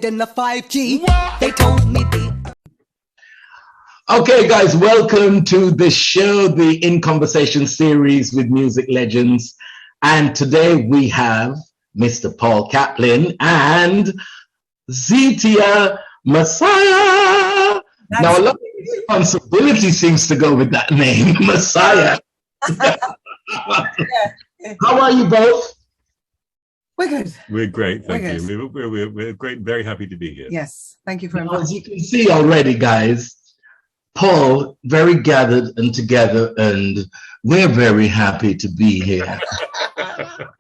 than the 5G. They told me the... Okay, guys, welcome to the show, the In Conversation series with music legends. And today we have Mr. Paul Caplin and Zeeteah Massiah. Now, a lot of responsibility seems to go with that name, Massiah. How are you both? We're good. We're great, thank you. We're great, very happy to be here. Yes, thank you very much. As you can see already, guys, Paul, very gathered and together, and we're very happy to be here.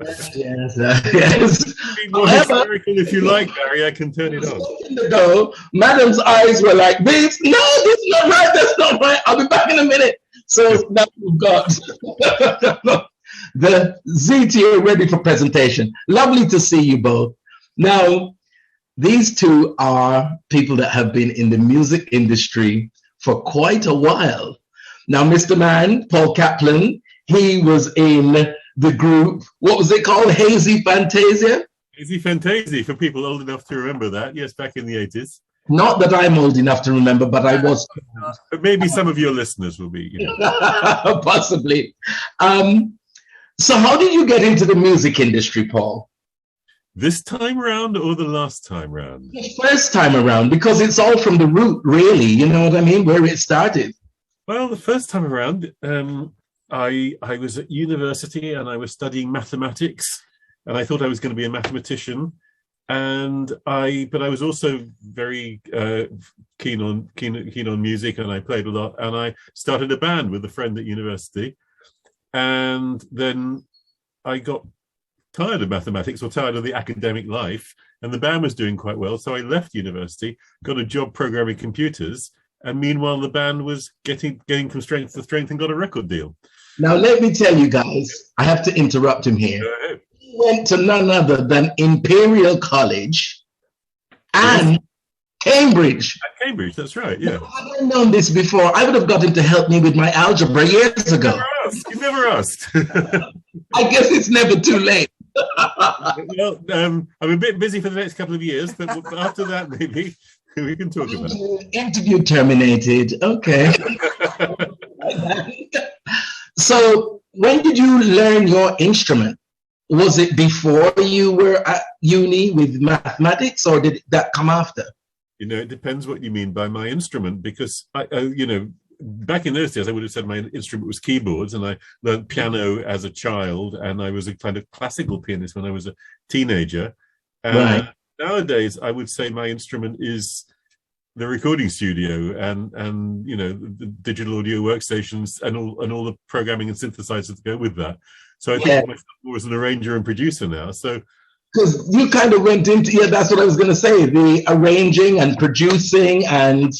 Yes. Be more hysterical if you like, Barrie. I can turn it on. No, Madam's eyes were like this. No, this is not right. That's not right. I'll be back in a minute. So now we've got the Zeeteah ready for presentation. Lovely to see you both. Now, these two are people that have been in the music industry for quite a while. Now, Mr. Man, Paul Caplin, he was in the group, what was it called? Haysi Fantayzee? Haysi Fantayzee, for people old enough to remember that. Yes, back in the 80s. Not that I'm old enough to remember, but I was. But maybe some of your listeners will be, you know. Possibly. So how did you get into the music industry, Paul? This time round or the last time round? The first time around, because it's all from the root, really. You know what I mean? Where it started. Well, the first time around, I was at university and I was studying mathematics, and I thought I was going to be a mathematician. But I was also very keen on music, and I played a lot. And I started a band with a friend at university, and then I got tired of mathematics or tired of the academic life, and the band was doing quite well. So I left university, got a job programming computers, and meanwhile the band was getting from strength to strength and got a record deal. Now let me tell you guys, I have to interrupt him here. He went to none other than Imperial College and Cambridge. At Cambridge, that's right, yeah. Now, had I known this before, I would have got him to help me with my algebra years ago. You never asked. I guess it's never too late. Well, I'm a bit busy for the next couple of years, but after that, maybe we can talk about it. Interview terminated. Okay. So, when did you learn your instrument? Was it before you were at uni with mathematics, or did that come after? You know, it depends what you mean by my instrument, because you know, back in those days, I would have said my instrument was keyboards, and I learned piano as a child, and I was a kind of classical pianist when I was a teenager. Right. Nowadays, I would say my instrument is the recording studio and you know, the digital audio workstations and all the programming and synthesizers that go with that. So I think of myself more as an arranger and producer now. So because you kind of went into, that's what I was going to say, the arranging and producing and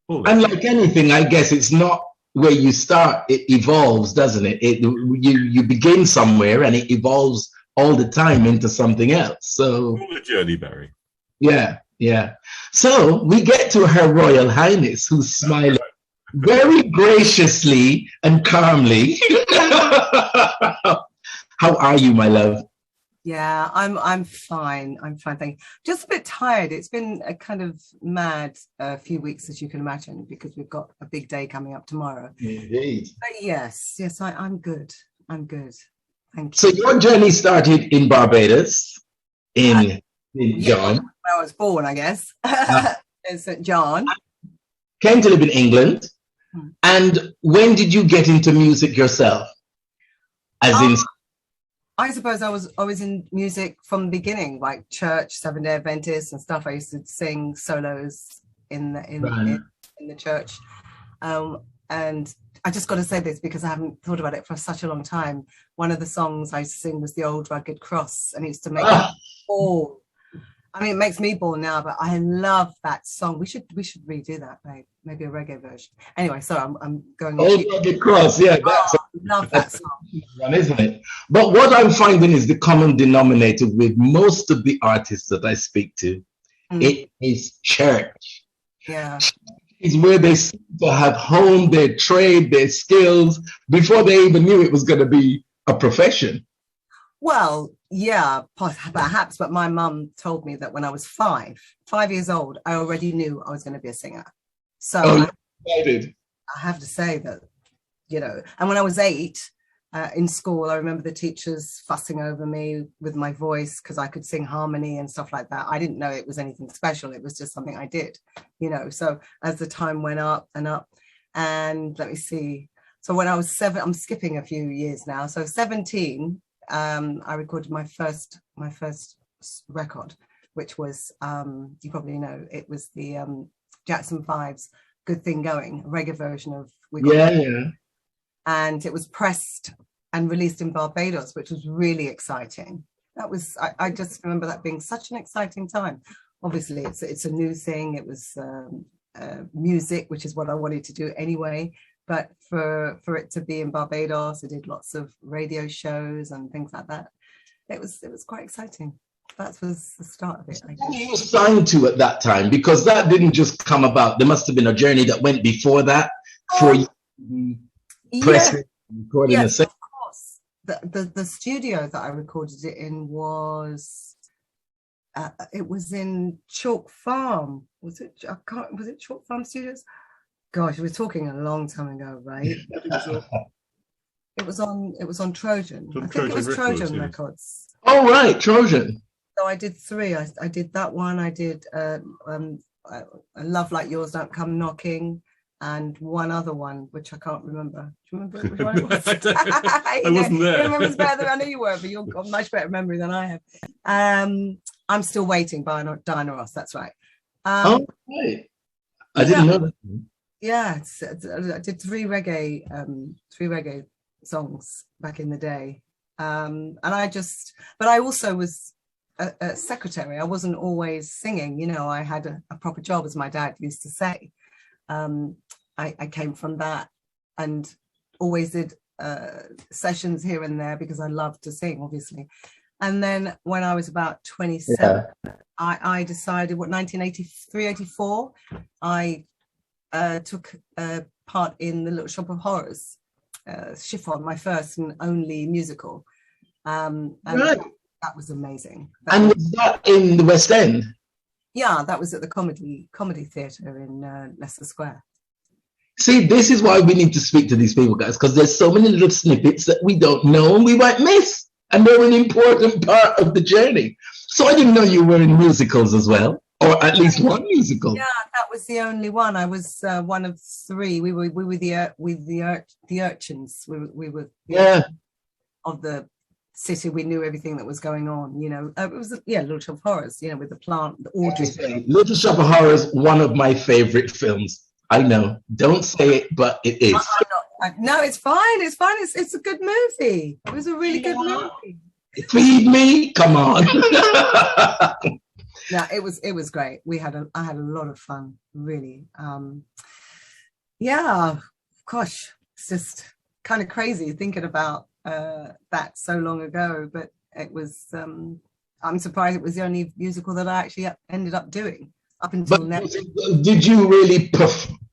and like anything, I guess it's not where you start, it evolves, doesn't it? You begin somewhere and it evolves all the time into something else. So all the journey, Barrie. Yeah. So we get to Her Royal Highness, who's smiling very graciously and calmly. How are you, my love? Yeah, I'm fine. I'm fine, thank you. Just a bit tired. It's been a kind of mad few weeks, as you can imagine, because we've got a big day coming up tomorrow. Indeed. But yes, I'm good. I'm good. Thank you. So your journey started in Barbados, in John. Where I was born, I guess. In St. John. Came to live in England. And when did you get into music yourself? As in, I suppose I was in music from the beginning, like church, Seventh-day Adventist and stuff. I used to sing solos in the church. And I just got to say this because I haven't thought about it for such a long time. One of the songs I used to sing was The Old Rugged Cross, and it used to make me fall. I mean, it makes me ball now, but I love that song. We should redo that, maybe a reggae version. Anyway, sorry, I'm going. Old Rugged Cross, yeah, that's love that song, isn't it? But what I'm finding is the common denominator with most of the artists that I speak to, it is church. Yeah, is where they seem to have honed their trade, their skills before they even knew it was going to be a profession. Well, Yeah, perhaps, but my mum told me that when I was 5 years old, I already knew I was going to be a singer. So I have to say that, you know, and when I was 8 in school, I remember the teachers fussing over me with my voice because I could sing harmony and stuff like that. I didn't know it was anything special. It was just something I did, you know. So as the time went up and up, and let me see. So when I was 7, I'm skipping a few years now. So 17, I recorded my first record, which was, you probably know, it was the Jackson 5's Good Thing Going, a reggae version of Yeah. And it was pressed and released in Barbados, which was really exciting. That was, I just remember that being such an exciting time. Obviously, it's a new thing. It was music, which is what I wanted to do anyway. But for it to be in Barbados, I did lots of radio shows and things like that. It was quite exciting. That was the start of it. Who you were signed to at that time? Because that didn't just come about. There must have been a journey that went before that for you. Pressing, recording yes, of course. The studio that I recorded it in was in Chalk Farm. Was it Chalk Farm Studios? Gosh, we're talking a long time ago, right? It was on Trojan. I think it was Trojan Records. Oh right, Trojan. So I did 3. I did that one. I did a Love Like Yours Don't Come Knocking, and one other one which I can't remember. Do you remember which one it was? I wasn't there. You remember it's better than I knew you were, but you've got much better memory than I have. I'm Still Waiting by Diana Ross. That's right. Oh right. I didn't know that. Yeah, I did 3 reggae songs back in the day, and but I also was a secretary. I wasn't always singing, you know. I had a proper job, as my dad used to say. I came from that and always did sessions here and there because I loved to sing, obviously. And then when I was about 27, I decided, 1983, 84, I took part in the Little Shop of Horrors, Chiffon, my first and only musical. And right. That was amazing. And was that in the West End? Yeah, that was at the Comedy Theatre in Leicester Square. See, this is why we need to speak to these people, guys, because there's so many little snippets that we don't know and we might miss. And they're an important part of the journey. So I didn't know you were in musicals as well, or at least one musical. Yeah, that was the only one. I was one of 3. We were the urchins. We were of the city. We knew everything that was going on. You know, it was Little Shop of Horrors. You know, with the plant, the Audrey. Little Shop of Horrors, one of my favorite films. I know. Don't say it, but it is. No, it's fine. It's fine. It's a good movie. It was a really good movie. Feed me, come on. No, it was great. I had a lot of fun, really. Yeah, gosh, it's just kind of crazy thinking about that so long ago. But it was. I'm surprised it was the only musical that I actually ended up doing up until now. Did you really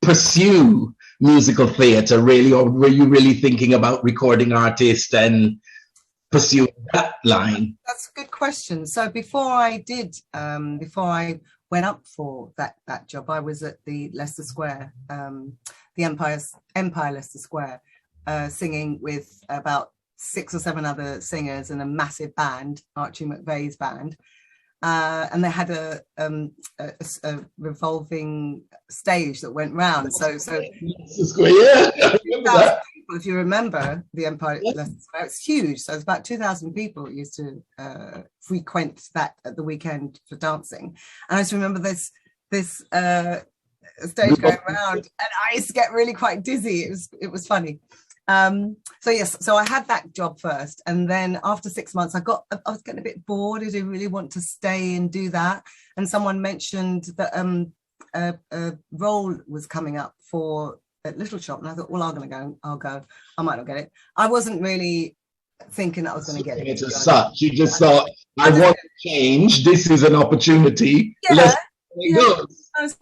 pursue musical theatre, really, or were you really thinking about recording artists and pursuing that line? That's a good question. So before I went up for that job, I was at the Leicester Square, the Empire Leicester Square, singing with about 6 or 7 other singers and a massive band, Archie McVeigh's band. And they had a revolving stage that went round. So yeah, if you remember the Empire, it's huge. So it's about 2,000 people used to frequent that at the weekend for dancing. And I just remember this stage going around, and I used to get really quite dizzy. It was funny. So I had that job first, and then after 6 months I was getting a bit bored. I didn't really want to stay and do that, and someone mentioned that a role was coming up for at Little Shop, and I thought, well, I'll go. I might not get it. I wasn't really thinking I was going to get it. It's as such, you just thought, I want to change, this is an opportunity. Yeah,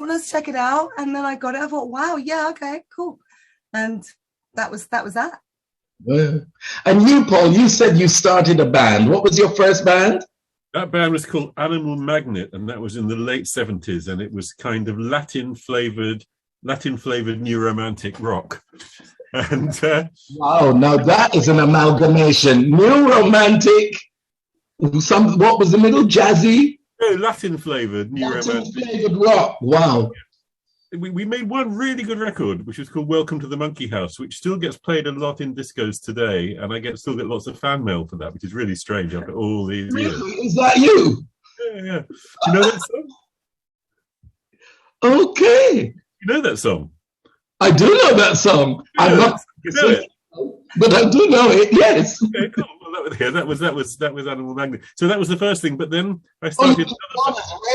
let's check it out. And then I got it. I thought, wow, yeah, okay, cool. And that was that. Yeah. And you, Paul, you said you started a band. What was your first band? That band was called Animal Magnet, and that was in the late 70s, and it was kind of Latin-flavored new romantic rock. And wow, now that is an amalgamation. New romantic, what was the middle? Jazzy? No, Latin-flavored new romantic. Latin-flavored rock, wow. We made one really good record, which was called Welcome to the Monkey House, which still gets played a lot in discos today, and I still get lots of fan mail for that, which is really strange after all these years. Really? Is that you? Yeah. Do you know that song? Okay. You know that song? I do know that song. Yeah, I'm not, but I do know it. Yes. Okay, cool. Well, that was Animal Magnet. So that was the first thing. But then I started.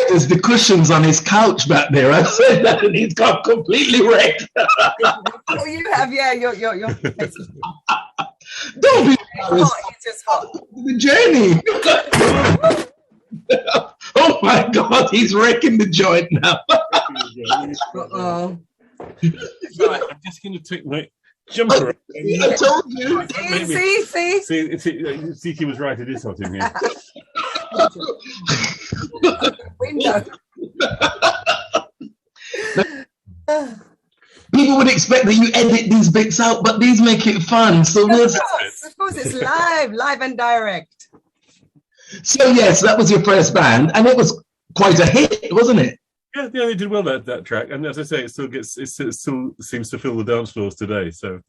There's the cushions on his couch back there. I said that, and he's got completely wrecked. Oh, you have, yeah. You're. Don't be embarrassed. Just hot. The journey. Oh my God, he's wrecking the joint now. Uh-oh. Right, I'm just going to take my jumper. I told you. See. Zeeteah was right. It is hot in here. Window. People would expect that you edit these bits out, but these make it fun. So Of course, it's live and direct. So yes, that was your first band, and it was quite a hit, wasn't it? Yeah, they did well that track, and as I say, it still seems to fill the dance floors today. So,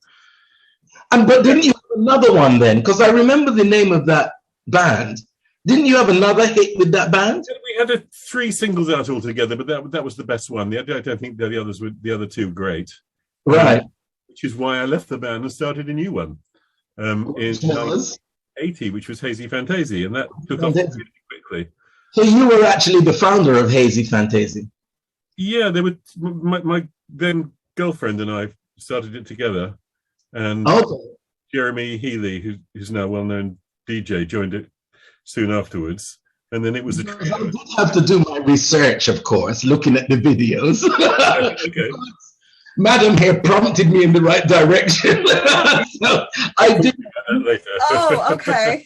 But didn't you have another one then? Because I remember the name of that band. Didn't you have another hit with that band? We had 3 singles out altogether, but that was the best one. I don't think the other two great, Right. Which is why I left the band and started a new one in 1980, which was Haysi Fantayzee, and that took off really quickly. So you were actually the founder of Haysi Fantayzee. Yeah, they were. My then girlfriend and I started it together, and Jeremy Healy, who's now a well-known DJ, joined it soon afterwards. And then it was a I did have to do my research, of course, looking at the videos. Okay. Madam here prompted me in the right direction. So I did. Later. Oh, okay.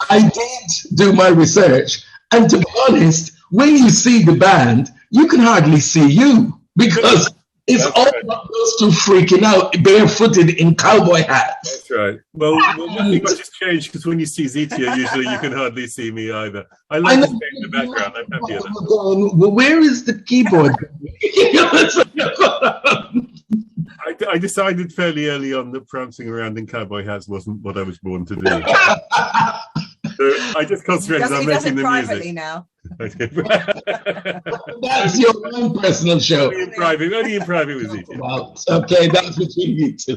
I did do my research, and to be honest, when you see the band, you can hardly see you because it's all about those two freaking out barefooted in cowboy hats. That's right. Well, nothing much has changed because when you see Zeeteah, usually you can hardly see me either. I like to stay in the background. I'm happy with that. Well, where is the keyboard? I decided fairly early on that prancing around in cowboy hats wasn't what I was born to do. So I just concentrated on making the music. Now. That's your own personal show. Only in private with Zeeteah. Well, okay, that's between you two.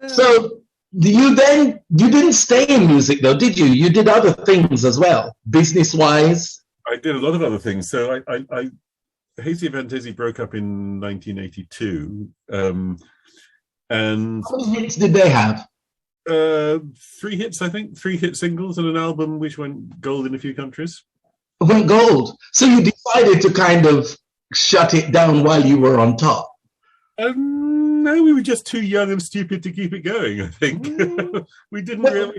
So you didn't stay in music though, did you? You did other things as well, business-wise. I did a lot of other things. So Haysi Fantayzee broke up in 1982, and how many hits did they have? 3 hits, I think, 3 hit singles and an album which went gold in a few countries. Went gold. So you decided to kind of shut it down while you were on top. No, we were just too young and stupid to keep it going, I think. We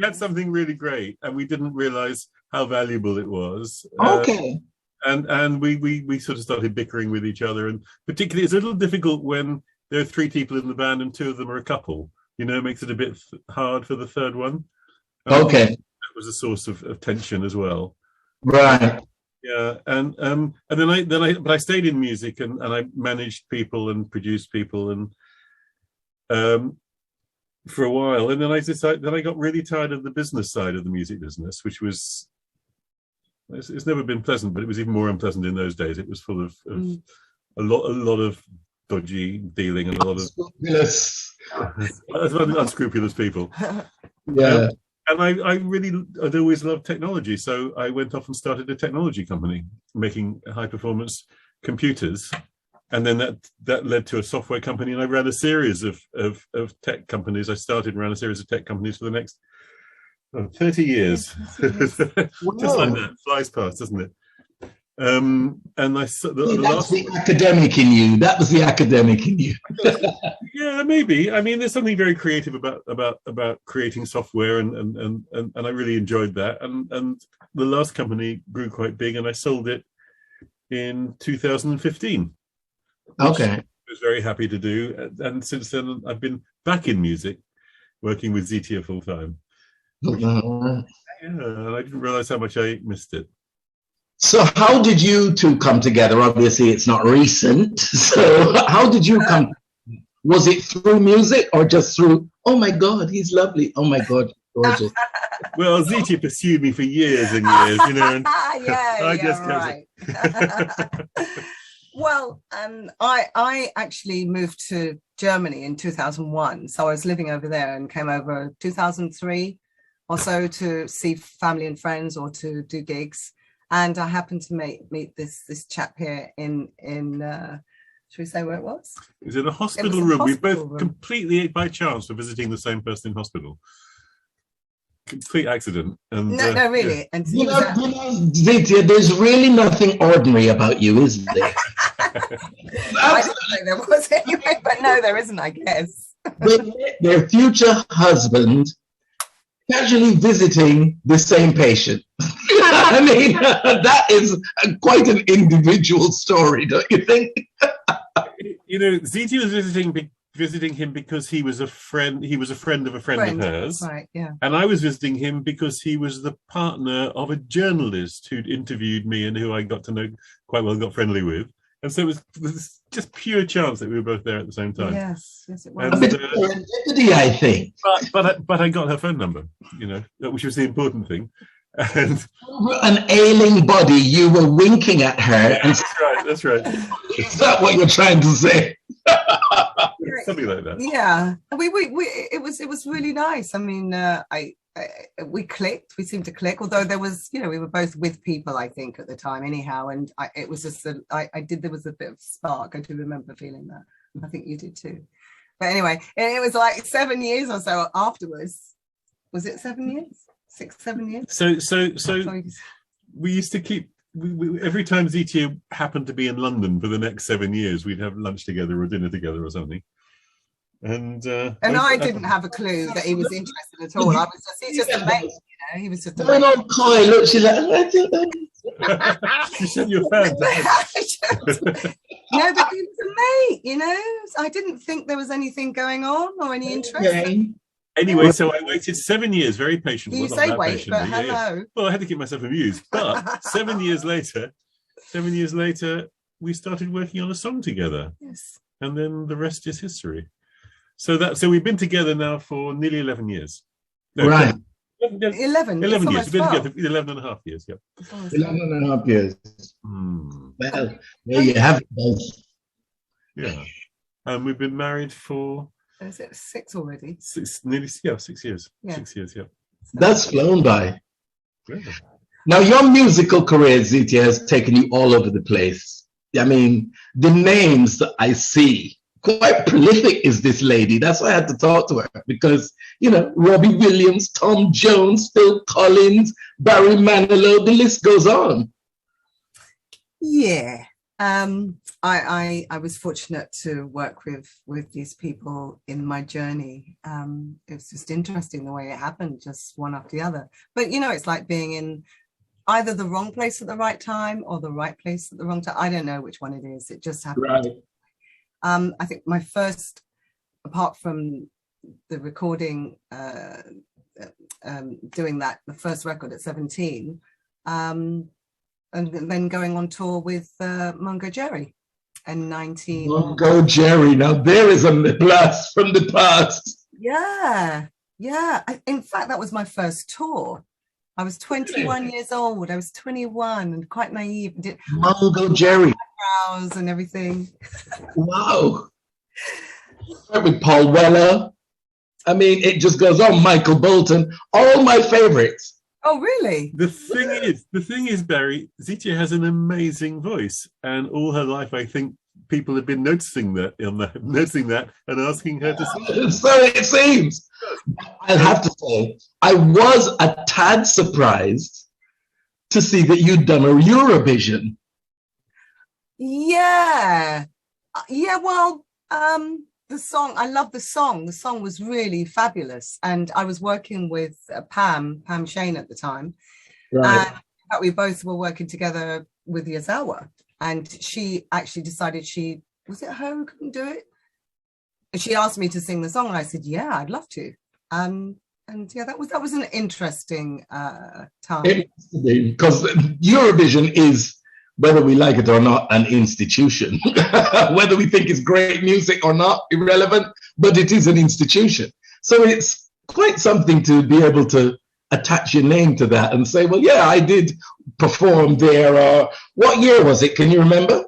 had something really great, and we didn't realize how valuable it was. Okay. And we sort of started bickering with each other, and particularly it's a little difficult when there are 3 people in the band and 2 of them are a couple. You know, it makes it a bit hard for the third one. Okay. That was a source of tension as well. Right. Yeah, and then I stayed in music and I managed people and produced people and for a while, and then I got really tired of the business side of the music business, which was it's never been pleasant, but it was even more unpleasant in those days. It was full of a lot of dodgy dealing and a lot of unscrupulous people. Yeah. And I'd always loved technology, so I went off and started a technology company making high performance computers, and then that led to a software company, and I ran a series of tech companies. I started and ran a series of tech companies for the next 30 years. Just like that, flies past, doesn't it? And I the That's the academic in you. That was the academic in you. Yeah, maybe. I mean, there's something very creative about creating software, and I really enjoyed that. And the last company grew quite big, and I sold it in 2015. Okay. I was very happy to do, and since then I've been back in music, working with Zeeteah full time. Yeah, and I didn't realize how much I missed it. So how did you two come together? Obviously, it's not recent. So how did you come? Was it through music or just through, oh my God, he's lovely. Oh my God, gorgeous. Well, Zeeteah pursued me for years and years, you know. And I just right. Well, I actually moved to Germany in 2001. So I was living over there and came over 2003 or so to see family and friends or to do gigs. And I happened to meet this chap here in should we say where it was? It was in a hospital room. We both completely by chance were visiting the same person in hospital. Complete accident. And no, really. Yeah. And you know, Zeeteah, there's really nothing ordinary about you, is there? I didn't think there was anyway, but no, there isn't, I guess. Their future husband casually visiting the same patient. I mean, that is quite an individual story, don't you think? You know, Zeeteah was visiting him because he was a friend. He was a friend of a friend of hers, right? Yeah. And I was visiting him because he was the partner of a journalist who'd interviewed me and who I got to know quite well, got friendly with. And so it was just pure chance that we were both there at the same time. Yes, it was. And, a bit of serendipity, I think. But I got her phone number, you know, which was the important thing. And an ailing body, you were winking at her. And that's right. Is that what you're trying to say? Something like that. Yeah, it was really nice. I mean, we clicked. We seemed to click. Although there was, you know, we were both with people, I think, at the time, anyhow. And it was just there was a bit of spark. I do remember feeling that. I think you did too. But anyway, it was like 7 years or so afterwards. Was it 7 years? 6, 7 years. So we used to keep. We, every time Zeeteah happened to be in London for the next 7 years, we'd have lunch together or dinner together or something. And I didn't have a clue that he was interested at all. He's just a mate, you know. He was just a mate. On Kai, look, she's like, she said you're a fan. No, but he was a mate, you know. I didn't think there was anything going on or any interest. Okay. Anyway, so I waited 7 years, very patiently. You say wait, but hello. Yeah. Well, I had to keep myself amused. But 7 years later, we started working on a song together. Yes. And then the rest is history. So we've been together now for nearly 11 years. No, right. 11 years. We've been 12. together 11 and a half years, yeah. 11 and a half years. Well, there you have it. Yeah. And we've been married for... Is it 6 already? 6 years. Yeah. 6 years, yeah. That's flown by. Yeah. Now, your musical career, Zeeteah, has taken you all over the place. I mean, the names that I see, quite prolific is this lady. That's why I had to talk to her, because, you know, Robbie Williams, Tom Jones, Phil Collins, Barrie Manilow, the list goes on. Yeah. I was fortunate to work with these people in my journey. It was just interesting the way it happened, just one after the other. But, you know, it's like being in either the wrong place at the right time or the right place at the wrong time. I don't know which one it is. It just happened. Right. I think my first, apart from the recording, doing that, the first record at 17, and then going on tour with Mungo Jerry in 19. Mungo Jerry, now there is a blast from the past. Yeah. In fact, that was my first tour. I was 21 years old. I was 21 and quite naive. Mungo Jerry. Eyebrows and everything. Wow. With Paul Weller. I mean, it just goes on. Michael Bolton. All my favorites. Oh, really? The thing is, Barrie, Zeeteah has an amazing voice, and all her life, I think people have been noticing that and asking her to sing. So it seems. I'll have to say, I was a tad surprised to see that you'd done a Eurovision. Yeah. Yeah, well, the song, I love the song. The song was really fabulous. And I was working with Pam Shane at the time. Right. And in fact, we both were working together with Yazawa. And she actually decided was it her who couldn't do it? And she asked me to sing the song. And I said, yeah, I'd love to. And yeah, that was an interesting time. Because Eurovision is, whether we like it or not, an institution. Whether we think it's great music or not, irrelevant, but it is an institution. So it's quite something to be able to attach your name to that and say, well, yeah, I did perform there. Or what year was it? Can you remember?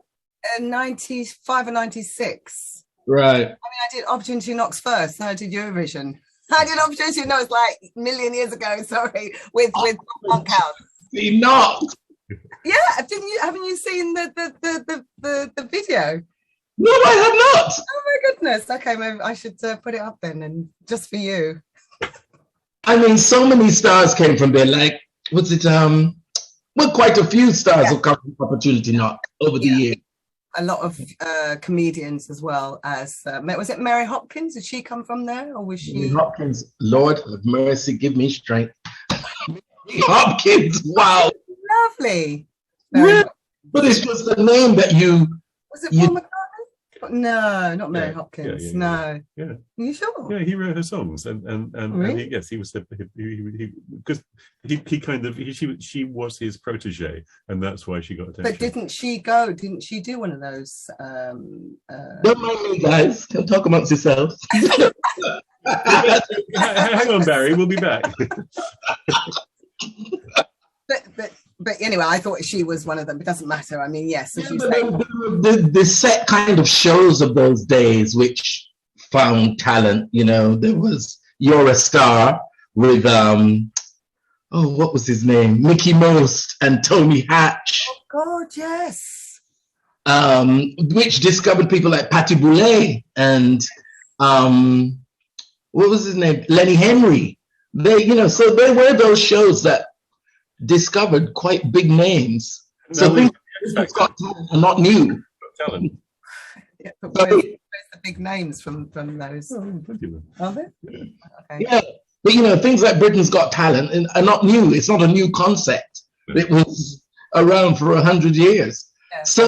95 and 96. Right. I mean, I did Opportunity Knocks first, then I did Eurovision. I did Opportunity Knocks like a million years ago, sorry, with Punk House. Not. Yeah, haven't you seen the video? No, I have not. Oh my goodness. Okay, maybe I should put it up then, and just for you. I mean, so many stars came from there. Like, was it well, quite a few stars have come from Opportunity Knock over the years. A lot of comedians as well as was it Mary Hopkins? Did she come from there, or was she? Mary Hopkins, Lord have mercy, give me strength. Mary Hopkins, wow. Lovely. Yeah, but it's just the name that you. Was it Paul McCartney? No, not Mary Hopkins. No. Yeah. Are you sure? Yeah, he wrote her songs, and Really? he was because she was his protege, and that's why she got attention. But didn't she do one of those? Don't mind me, guys. Don't talk amongst yourselves. Hang on, Barrie. We'll be back. But anyway, I thought she was one of them. It doesn't matter. I mean, yes, as you say. The set kind of shows of those days which found talent, you know, there was You're a Star with what was his name? Mickey Most and Tony Hatch. Oh God, yes. Which discovered people like Patti Boulay and what was his name? Lenny Henry. They, you know, so there were those shows that discovered quite big names. So things got talent are not new. Talent. Yeah, but where's the big names from those? Are there? Okay. Yeah, but you know, things like Britain's Got Talent are not new. It's not a new concept. It was around for 100 years. Yeah, so,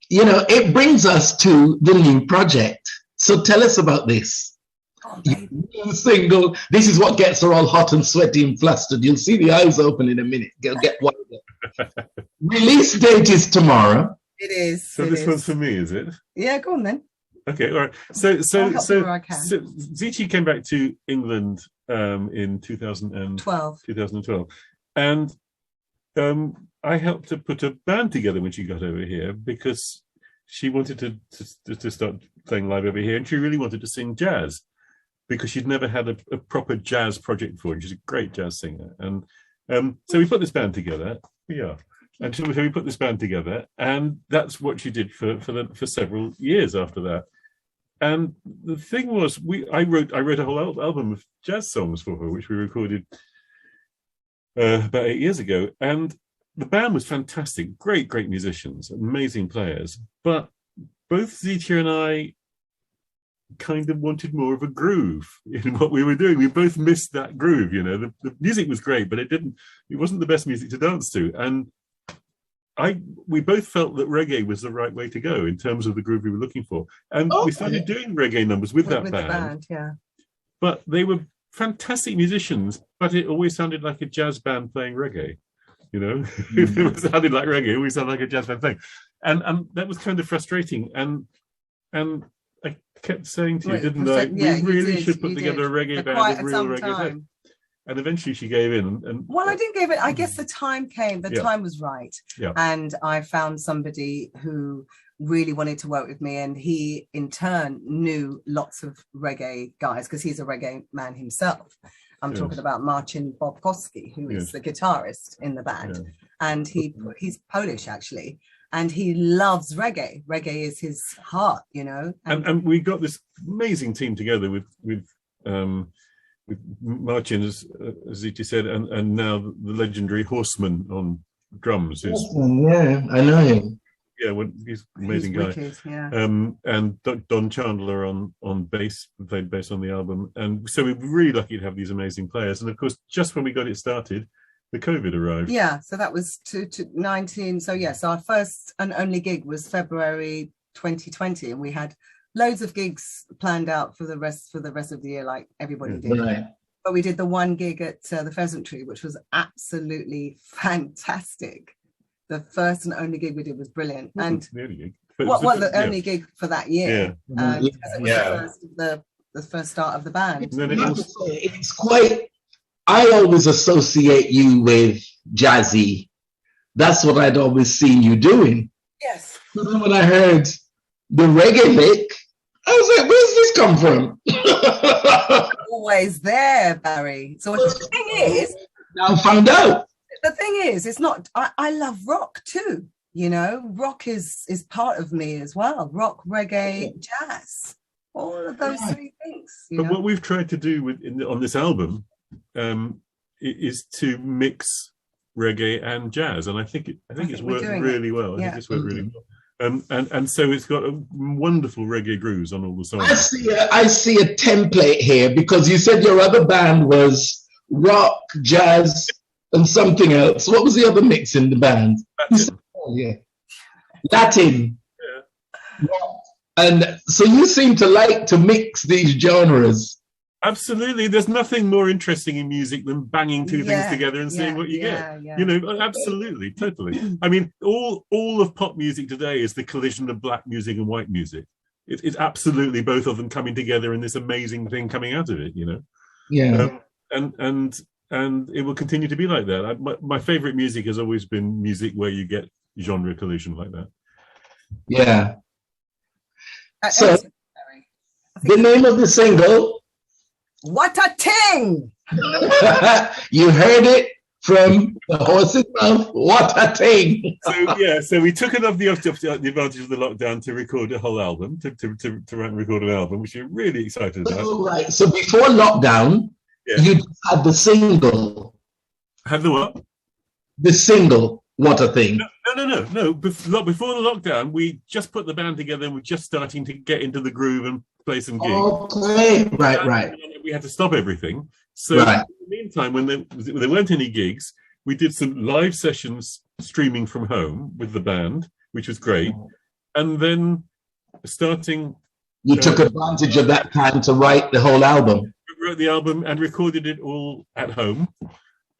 you know, it brings us to the new project. So tell us about this. Oh, New single. This is what gets her all hot and sweaty and flustered. You'll see the eyes open in a minute. They'll get wild. Release date is tomorrow. It is. So this one's for me, is it? Yeah, go on then. Okay, all right. So Zeeteah came back to England in 2012, and I helped to put a band together when she got over here because she wanted to start playing live over here, and she really wanted to sing jazz because she'd never had a proper jazz project before. And she's a great jazz singer, and so we put this band together. And so we put this band together, and that's what she did for several years after that. And the thing was, I wrote a whole album of jazz songs for her, which we recorded about 8 years ago. And the band was fantastic, great musicians, amazing players. But both Zeeteah and I kind of wanted more of a groove in what we were doing. We both missed that groove, you know. The music was great, but it wasn't the best music to dance to. And we both felt that reggae was the right way to go in terms of the groove we were looking for. And we started doing reggae numbers with that band. Yeah. But they were fantastic musicians, but it always sounded like a jazz band playing reggae. You know, it sounded like reggae, it always sounded like a jazz band thing. And that was kind of frustrating. And I kept saying to you, didn't I? We really should put together a reggae band, a real reggae band. And eventually she gave in. Well, I didn't give it. I guess the time came. The time was right. Yeah. And I found somebody who really wanted to work with me. And he, in turn, knew lots of reggae guys because he's a reggae man himself. I'm talking about Marcin Bobkowski, who is the guitarist in the band. Yeah. And he's Polish, actually. And he loves reggae. Reggae is his heart, you know. And we got this amazing team together with Marcin, as Zeeteah said, and now the legendary Horseman on drums. Yeah, I know him. he's an amazing guy. Wicked, yeah. And Don Chandler on bass, played bass on the album. And so we're really lucky to have these amazing players. And of course, just when we got it started, the COVID arrived. Yeah, so that was 19. So yes, our first and only gig was February 2020, and we had loads of gigs planned out for the rest of the year, like everybody did. Right. But we did the one gig at the Pheasant Tree, which was absolutely fantastic. The first and only gig we did was brilliant. And the only gig for that year. Yeah. Because it was the first start of the band. It's quite. I always associate you with jazzy. That's what I'd always seen you doing. Yes. So then when I heard the reggae lick, I was like, where's this come from? Always there, Barrie. So the thing is, now found out. The thing is, it's not. I love rock too. You know, rock is part of me as well. Rock, reggae, jazz, all of those three things. But what we've tried to do on this album is to mix reggae and jazz, and I think it's worked really well. I think it's worked really well. And so it's got a wonderful reggae grooves on all the songs. I see a template here, because you said your other band was rock, jazz, and something else. What was the other mix in the band? Latin. Yeah. And so you seem to like to mix these genres. Absolutely. There's nothing more interesting in music than banging two things together and seeing what you get. Yeah. You know, absolutely, totally. I mean, all of pop music today is the collision of black music and white music. It's absolutely both of them coming together in this amazing thing coming out of it, you know? Yeah. And it will continue to be like that. My favorite music has always been music where you get genre collision like that. Yeah. So, the name of the single... What a ting! You heard it from the horse's mouth. What a ting! So we took the advantage of the lockdown to record a whole album, to write and record an album, which we're really excited about. Oh, right. So before lockdown, you had the single. Had the what? The single. What a thing! No. Before the lockdown, we just put the band together and we're just starting to get into the groove and play some gigs. Okay, right. We had to stop everything. So in the meantime, when there weren't any gigs, we did some live sessions streaming from home with the band, which was great. And then starting... You took advantage of that time to write the whole album. We wrote the album and recorded it all at home.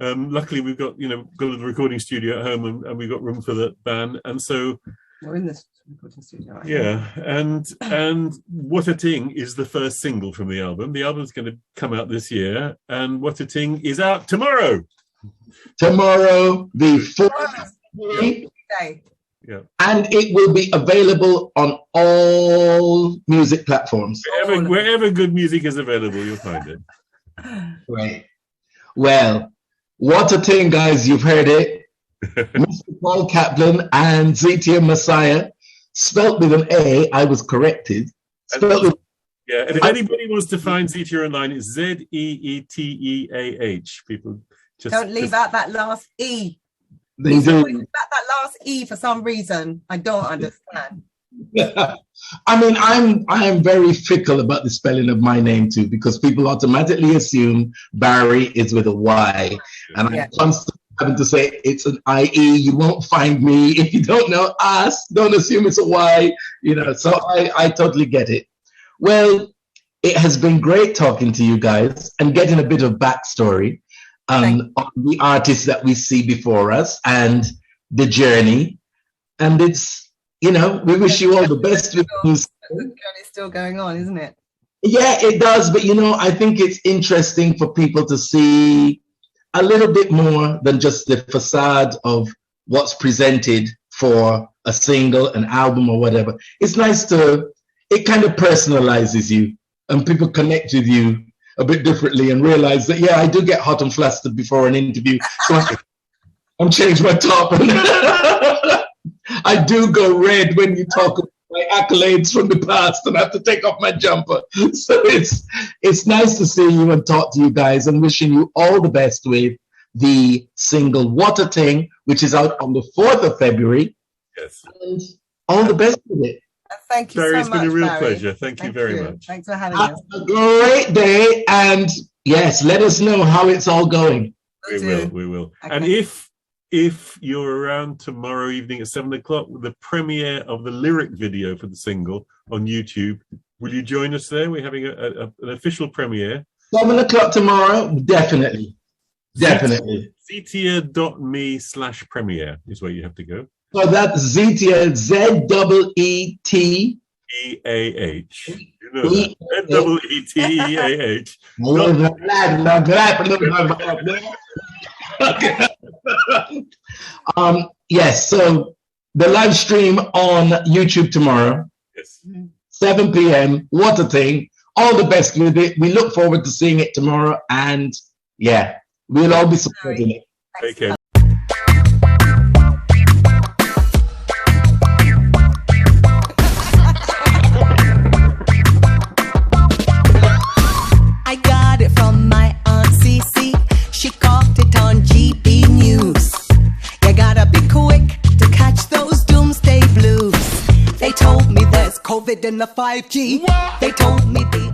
Luckily, we've got a recording studio at home, and we've got room for the band, and so we're in this recording studio. Right? Yeah, and What a Ting is the first single from the album. The album's going to come out this year, and What a Ting is out tomorrow. Tomorrow, the 4th day. Yeah, and it will be available on all music platforms. Wherever good music is available, you'll find it. Right. Well. What a ting, guys. You've heard it. Mr. Paul Caplin and Zeeteah Massiah, spelt with an A. I was corrected. Spelt with... Yeah, and if anybody wants to find Zeeteah online, it's Zeeteah. People don't leave out that last E. They do. Leave out that last E for some reason. I don't understand. I mean, I am very fickle about the spelling of my name too, because people automatically assume Barrie is with a Y, and I'm constantly having to say it's an IE. You won't find me if you don't know us. Don't assume it's a Y. So I totally get it. Well, it has been great talking to you guys and getting a bit of backstory on the artists that we see before us and the journey, and it's. We wish you all the best with this. The journey's still going on, isn't it? Yeah, it does. But, I think it's interesting for people to see a little bit more than just the facade of what's presented for a single, an album, or whatever. It's nice it kind of personalizes you, and people connect with you a bit differently and realize that, I do get hot and flustered before an interview. So I'm changing my top. I do go red when you talk about my accolades from the past, and I have to take off my jumper. So it's nice to see you and talk to you guys, and wishing you all the best with the single What a Ting, which is out on the 4th of February. Yes. And All the best with it. Thank you Barrie, so it's much, been a real Barrie. pleasure. Thank you very much. Thanks for having Have us. a great day, and yes, let us know how it's all going. We will. Okay. And if you're around tomorrow evening at 7:00 with the premiere of the lyric video for the single on YouTube, will you join us there? We're having an official premiere. 7:00 tomorrow, definitely. Definitely. Zeeteah.me/premiere is where you have to go. So that's Zeeteah, ZEETEAH. EAH. You know that. ZEETEAH. Yes, so the live stream on YouTube tomorrow, Yes. 7 p.m. What a thing. All the best with it. We look forward to seeing it tomorrow, and yeah, we'll all be supporting it. Take care. I got it from my aunt CC. She caught it on GB News. You gotta be quick to catch those doomsday blues. They told me there's COVID in the 5G. They told me the